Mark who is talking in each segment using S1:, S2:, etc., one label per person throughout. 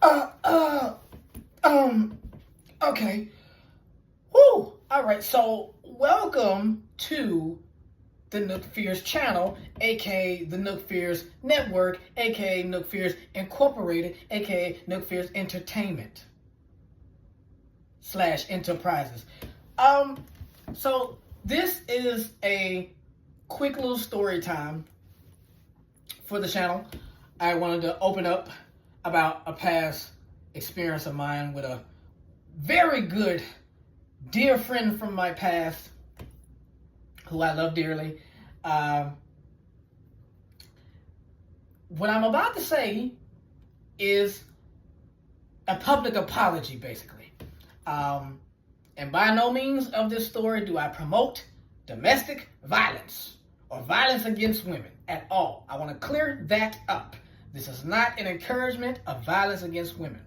S1: Uh, uh, okay. Woo! Alright, so welcome to the Nook Fears channel, aka the Nook Fears Network, aka Nook Fears Incorporated, aka Nook Fears Entertainment / Enterprises. So this is a quick little story time for the channel. I wanted to open up about a past experience of mine with a very good dear friend from my past who I love dearly. What I'm about to say is a public apology, basically. And by no means of this story do I promote domestic violence or violence against women at all. I want to clear that up. This is not an encouragement of violence against women.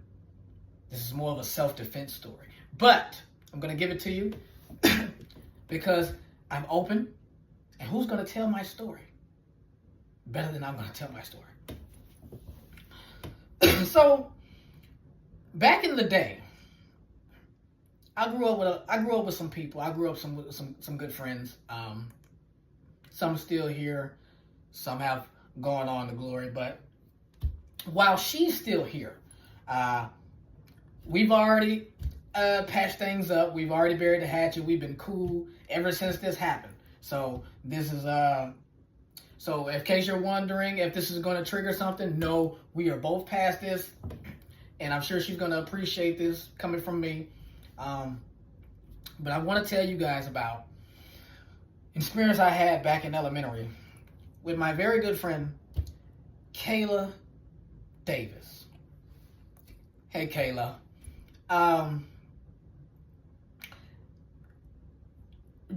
S1: This is more of a self-defense story. But I'm going to give it to you because I'm open. And who's going to tell my story better than I'm going to tell my story? So, back in the day, I grew up with some people. I grew up with some good friends. Some still here. Some have gone on to glory. But while she's still here, we've already patched things up. We've already buried the hatchet. We've been cool ever since this happened. So this is so in case you're wondering if this is going to trigger something, no, we are both past this, and I'm sure she's going to appreciate this coming from me. But I want to tell you guys about an experience I had back in elementary with my very good friend Kayla Davis. Hey Kayla.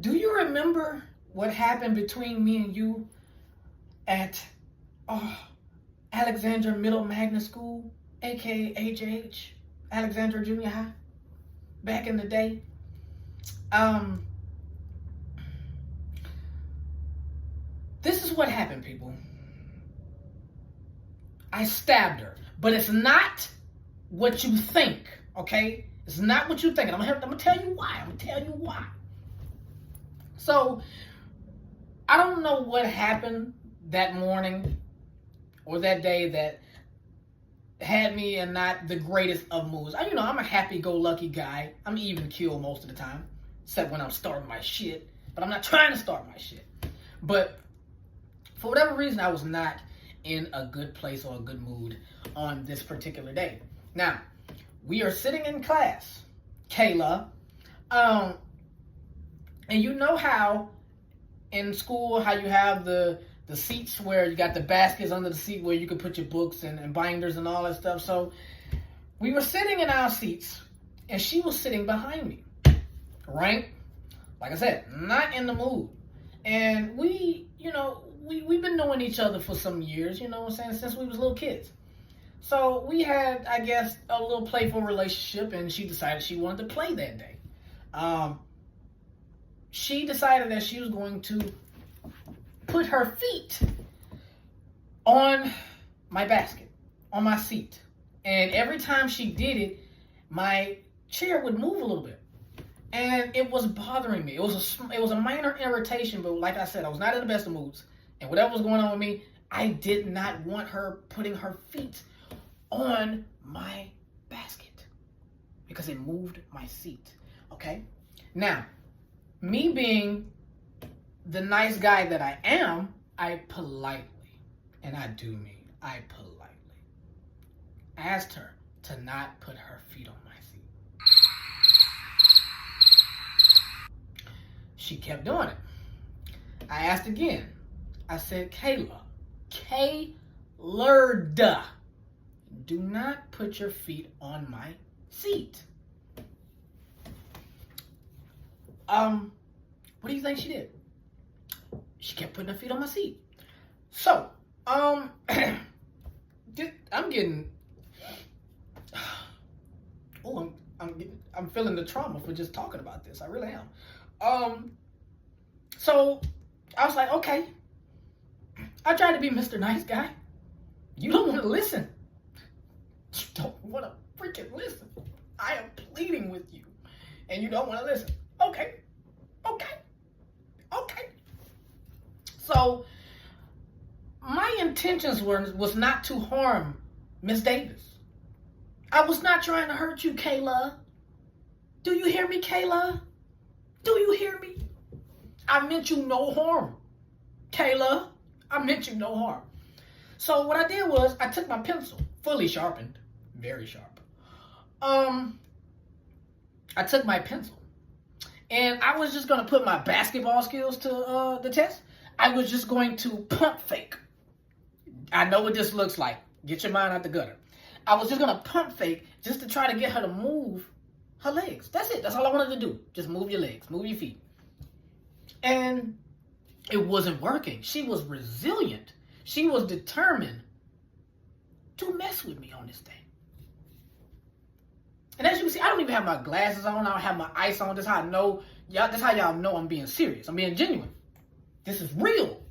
S1: Do you remember what happened between me and you at Alexandra Middle Magnet School, aka HH, Alexandra Junior High, back in the day? This is what happened, people. I stabbed her, but it's not what you think, okay? It's not what you think. And I'm gonna tell you why. So, I don't know what happened that morning or that day that had me in not the greatest of moods. I'm a happy-go-lucky guy. I'm even keel most of the time, except when I'm starting my shit. But I'm not trying to start my shit. But for whatever reason, I was not in a good place or a good mood on this particular day. Now, we are sitting in class, Kayla, and you know how in school, how you have the seats where you got the baskets under the seat where you can put your books and binders and all that stuff. So we were sitting in our seats, and she was sitting behind me, right? Like I said, not in the mood. And we've been knowing each other for some years, you know what I'm saying, since we was little kids. So we had, I guess, a little playful relationship, and she decided she wanted to play that day. She decided that she was going to put her feet on my basket, on my seat. And every time she did it, my chair would move a little bit. And it was bothering me. It was a minor irritation, but like I said, I was not in the best of moods. And whatever was going on with me, I did not want her putting her feet on my basket because it moved my seat. Okay? Now, me being the nice guy that I am, I politely, and I do mean I politely, asked her to not put her feet on my seat. She kept doing it. I asked again. I said, Kayla, do not put your feet on my seat. What do you think she did? She kept putting her feet on my seat. So, I'm getting, I'm feeling the trauma for just talking about this. I really am. So I was like, okay. I tried to be Mr. Nice Guy. You don't want to listen. You don't want to freaking listen. I am pleading with you, and you don't want to listen. Okay. So my intentions was not to harm Miss Davis. I was not trying to hurt you, Kayla. Do you hear me, Kayla? Do you hear me? I meant you no harm, Kayla. I meant you no harm. So what I did was I took my pencil, fully sharpened, very sharp. I took my pencil, and I was just gonna put my basketball skills to the test. I was just going to pump fake. I know what this looks like. Get your mind out the gutter. I was just gonna pump fake just to try to get her to move her legs. That's it. That's all I wanted to do. Just move your legs, move your feet. And it wasn't working. She was resilient. She was determined to mess with me on this thing. And as you can see, I don't even have my glasses on. I don't have my ice on. That's how I know. That's how y'all know I'm being serious. I'm being genuine. This is real.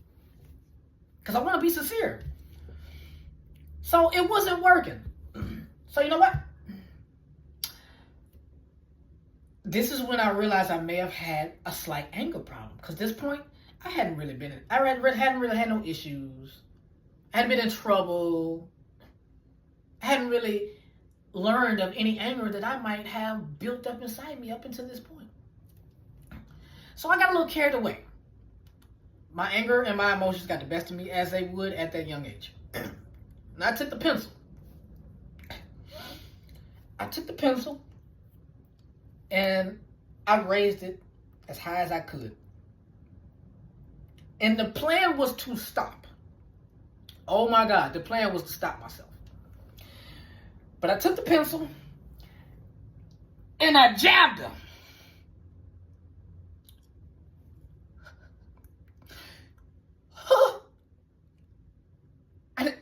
S1: Because I want to be sincere. So it wasn't working. So you know what? This is when I realized I may have had a slight anger problem. Because at this point, I hadn't really had no issues. I hadn't been in trouble. I hadn't really learned of any anger that I might have built up inside me up until this point. So I got a little carried away. My anger and my emotions got the best of me, as they would at that young age. And I took the pencil. And I raised it as high as I could. And the plan was to stop. Oh my God, the plan was to stop myself. But I took the pencil and I jabbed her.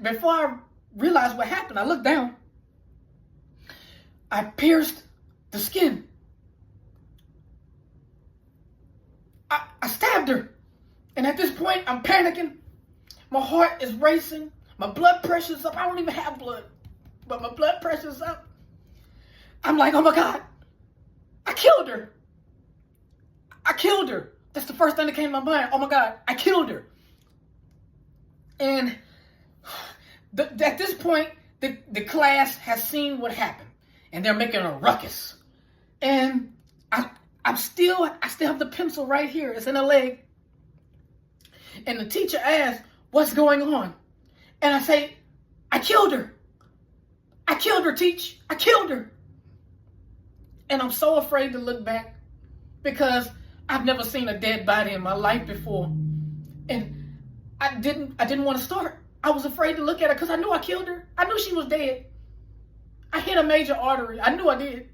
S1: Before I realized what happened, I looked down. I pierced the skin. I stabbed her. And at this point, I'm panicking. My heart is racing. My blood pressure's up. I don't even have blood, but my blood pressure's up. I'm like, oh my God, I killed her. That's the first thing that came to my mind. Oh my God, I killed her. And at this point, the class has seen what happened, and they're making a ruckus. And I still have the pencil right here. It's in the leg. And the teacher asks, what's going on? And I say, I killed her. I killed her, teach. I killed her. And I'm so afraid to look back because I've never seen a dead body in my life before. And I didn't want to start. I was afraid to look at her because I knew I killed her. I knew she was dead. I hit a major artery. I knew I did.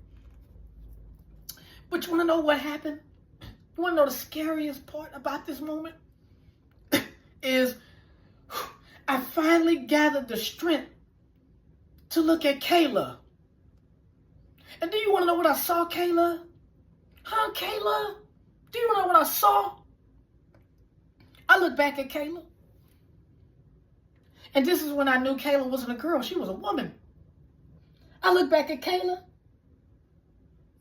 S1: But you want to know what happened? You want to know the scariest part about this moment? Is I finally gathered the strength to look at Kayla. And do you want to know what I saw, Kayla? Huh, Kayla? Do you want to know what I saw? I looked back at Kayla. And this is when I knew Kayla wasn't a girl. She was a woman. I looked back at Kayla.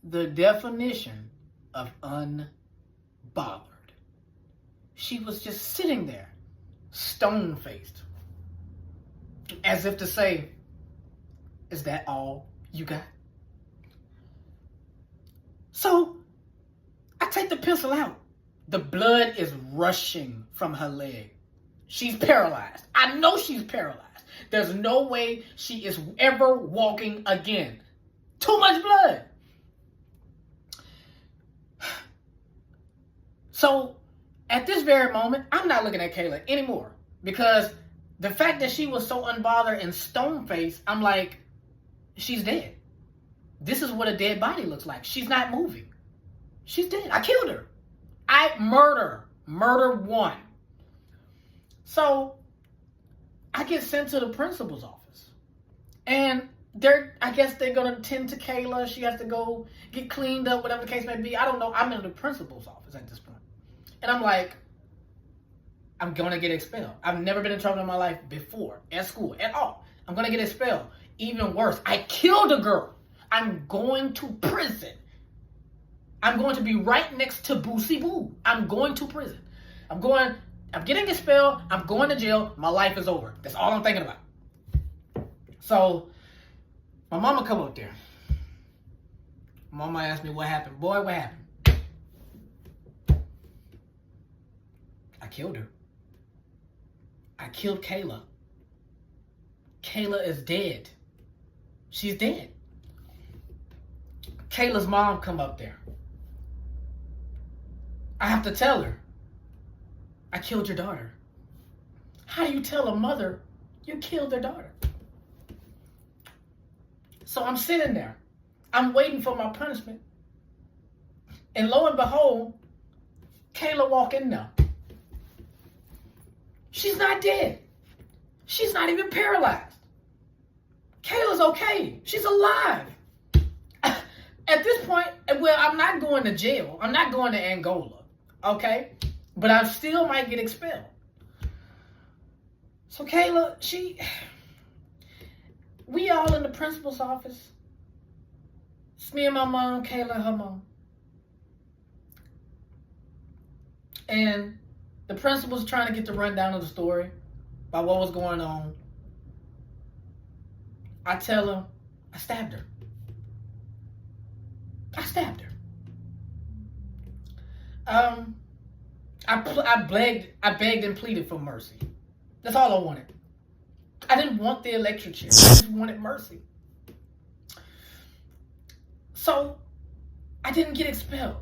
S1: The definition of unbothered. She was just sitting there, stone-faced, as if to say, is that all you got? So I take the pencil out. The blood is rushing from her leg. She's paralyzed. I know she's paralyzed. There's no way she is ever walking again. Too much blood. So at this very moment, I'm not looking at Kayla anymore because the fact that she was so unbothered and stone-faced, I'm like, she's dead. This is what a dead body looks like. She's not moving. She's dead. I killed her. Murder one. So I get sent to the principal's office. And I guess they're going to tend to Kayla. She has to go get cleaned up, whatever the case may be. I don't know. I'm in the principal's office at this point. And I'm like, I'm going to get expelled. I've never been in trouble in my life before, at school, at all. I'm going to get expelled. Even worse, I killed a girl. I'm going to prison. I'm going to be right next to Boosie Boo. I'm going to prison. I'm getting expelled. I'm going to jail. My life is over. That's all I'm thinking about. So, my mama come up there. Mama asked me what happened. Boy, what happened? I killed her. I killed Kayla. Kayla is dead. She's dead. Kayla's mom come up there. I have to tell her, I killed your daughter. How do you tell a mother you killed their daughter? So I'm sitting there. I'm waiting for my punishment. And lo and behold, Kayla walk in there. She's not dead. She's not even paralyzed. Kayla's okay. She's alive. At this point, well, I'm not going to jail. I'm not going to Angola. Okay? But I still might get expelled. So Kayla, we all in the principal's office. It's me and my mom, Kayla and her mom. And the principal's trying to get the rundown of the story about what was going on. I tell him, I stabbed her. I stabbed her. I begged and pleaded for mercy. That's all I wanted. I didn't want the electric chair. I just wanted mercy. So, I didn't get expelled.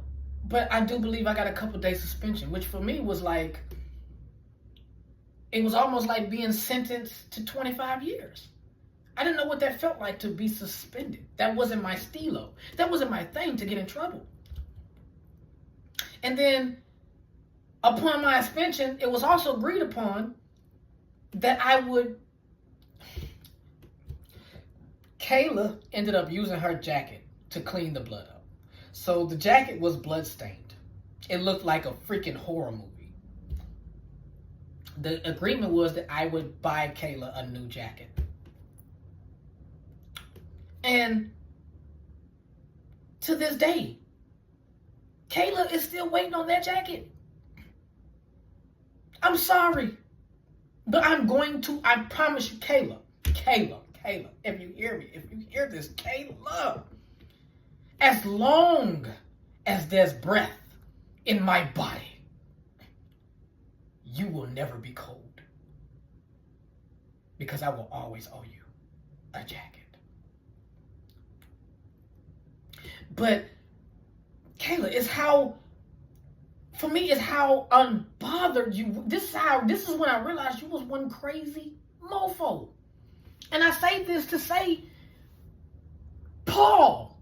S1: But I do believe I got a couple days suspension, which for me was like, it was almost like being sentenced to 25 years. I didn't know what that felt like to be suspended. That wasn't my stilo. That wasn't my thing to get in trouble. And then, upon my suspension, it was also agreed upon that Kayla ended up using her jacket to clean the blood up. So the jacket was bloodstained. It looked like a freaking horror movie. The agreement was that I would buy Kayla a new jacket. And to this day, Kayla is still waiting on that jacket. I'm sorry. But I promise you, Kayla, if you hear me, if you hear this, Kayla, as long as there's breath in my body, you will never be cold. Because I will always owe you a jacket. But Kayla, for me, it's how unbothered you. This is when I realized you was one crazy mofo. And I say this to say, Paul,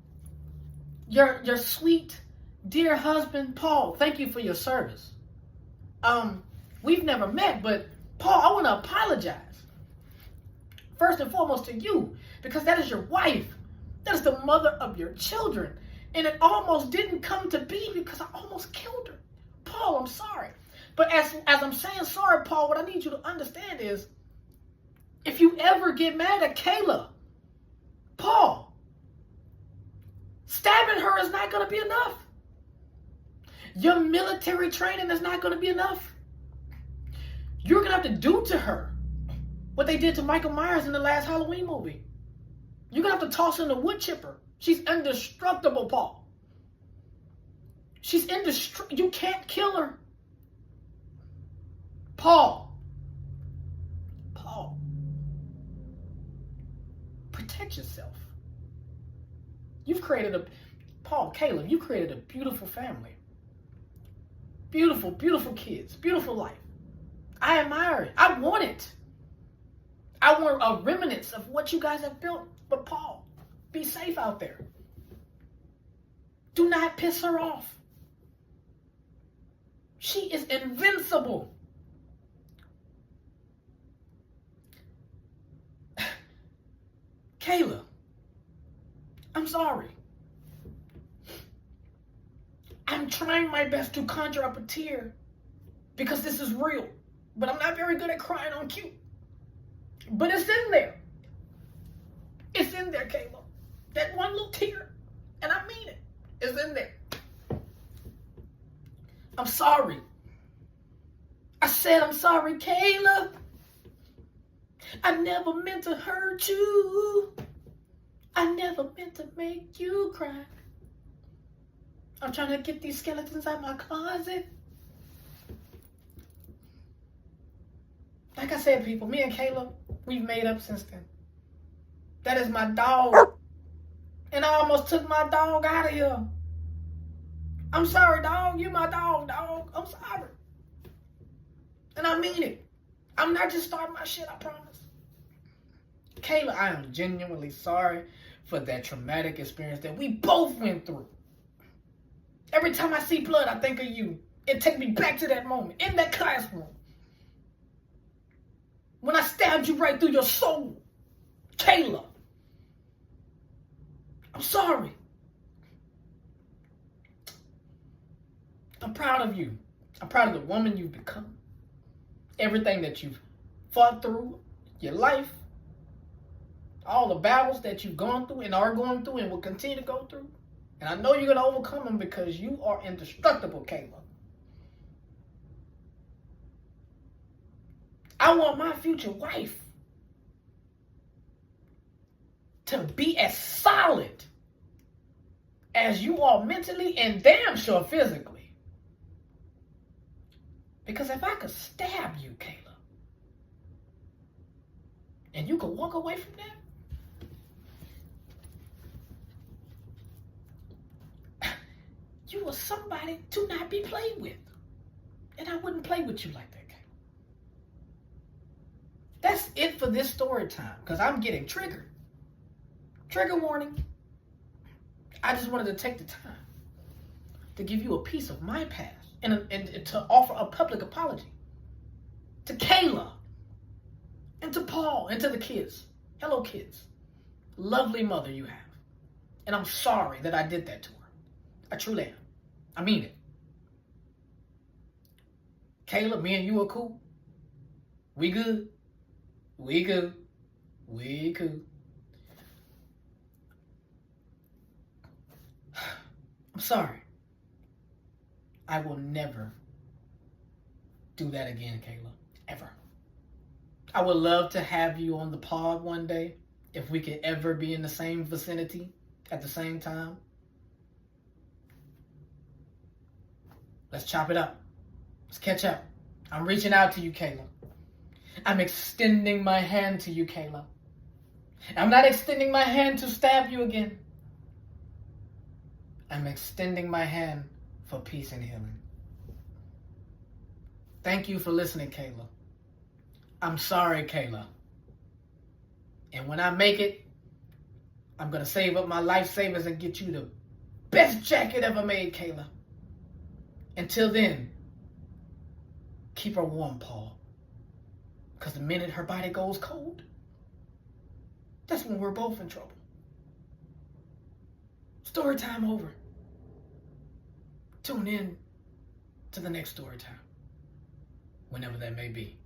S1: your sweet, dear husband, Paul, thank you for your service. We've never met, but Paul, I want to apologize. First and foremost to you, because that is your wife. That is the mother of your children. And it almost didn't come to be because I almost killed her. Paul, I'm sorry. But as I'm saying sorry, Paul, what I need you to understand is, if you ever get mad at Kayla, Paul, stabbing her is not going to be enough. Your military training is not going to be enough. You're going to have to do to her what they did to Michael Myers in the last Halloween movie. You're going to have to toss in the wood chipper. She's indestructible, Paul. She's indestructible. You can't kill her. Paul. Protect yourself. Kayla, you created a beautiful family. Beautiful, beautiful kids. Beautiful life. I admire it. I want it. I want a remnants of what you guys have built. But Paul, be safe out there. Do not piss her off. She is invincible. Kayla, I'm sorry. I'm trying my best to conjure up a tear because this is real. But I'm not very good at crying on cue. But it's in there. in there, Kayla. That one little tear, and I mean it, is in there. I'm sorry. I said I'm sorry, Kayla. I never meant to hurt you. I never meant to make you cry. I'm trying to get these skeletons out of my closet. Like I said, people, me and Kayla, we've made up since then. That is my dog. And I almost took my dog out of here. I'm sorry, dog. You my dog. I'm sorry. And I mean it. I'm not just starting my shit, I promise. Kayla, I am genuinely sorry for that traumatic experience that we both went through. Every time I see blood, I think of you. It takes me back to that moment in that classroom. When I stabbed you right through your soul. Kayla. I'm sorry. I'm proud of you. I'm proud of the woman you've become. Everything that you've fought through, your life, all the battles that you've gone through and are going through and will continue to go through. And I know you're going to overcome them because you are indestructible, Kayla. I want my future wife to be as solid as you are mentally and damn sure physically. Because if I could stab you, Kayla, and you could walk away from that, you are somebody to not be played with. And I wouldn't play with you like that, Kayla. That's it for this story time, because I'm getting triggered. Trigger warning. I just wanted to take the time to give you a piece of my past and to offer a public apology to Kayla and to Paul and to the kids. Hello, kids. Lovely mother you have. And I'm sorry that I did that to her. I truly am. I mean it. Kayla, me and you are cool. We good. We good. We cool. I'm sorry. I will never do that again, Kayla. Ever. I would love to have you on the pod one day if we could ever be in the same vicinity at the same time. Let's chop it up. Let's catch up. I'm reaching out to you, Kayla. I'm extending my hand to you, Kayla. I'm not extending my hand to stab you again. I'm extending my hand for peace and healing. Thank you for listening, Kayla. I'm sorry, Kayla. And when I make it, I'm going to save up my life savings and get you the best jacket ever made, Kayla. Until then, keep her warm, Paul. Because the minute her body goes cold, that's when we're both in trouble. Story time over. Tune in to the next story time, whenever that may be.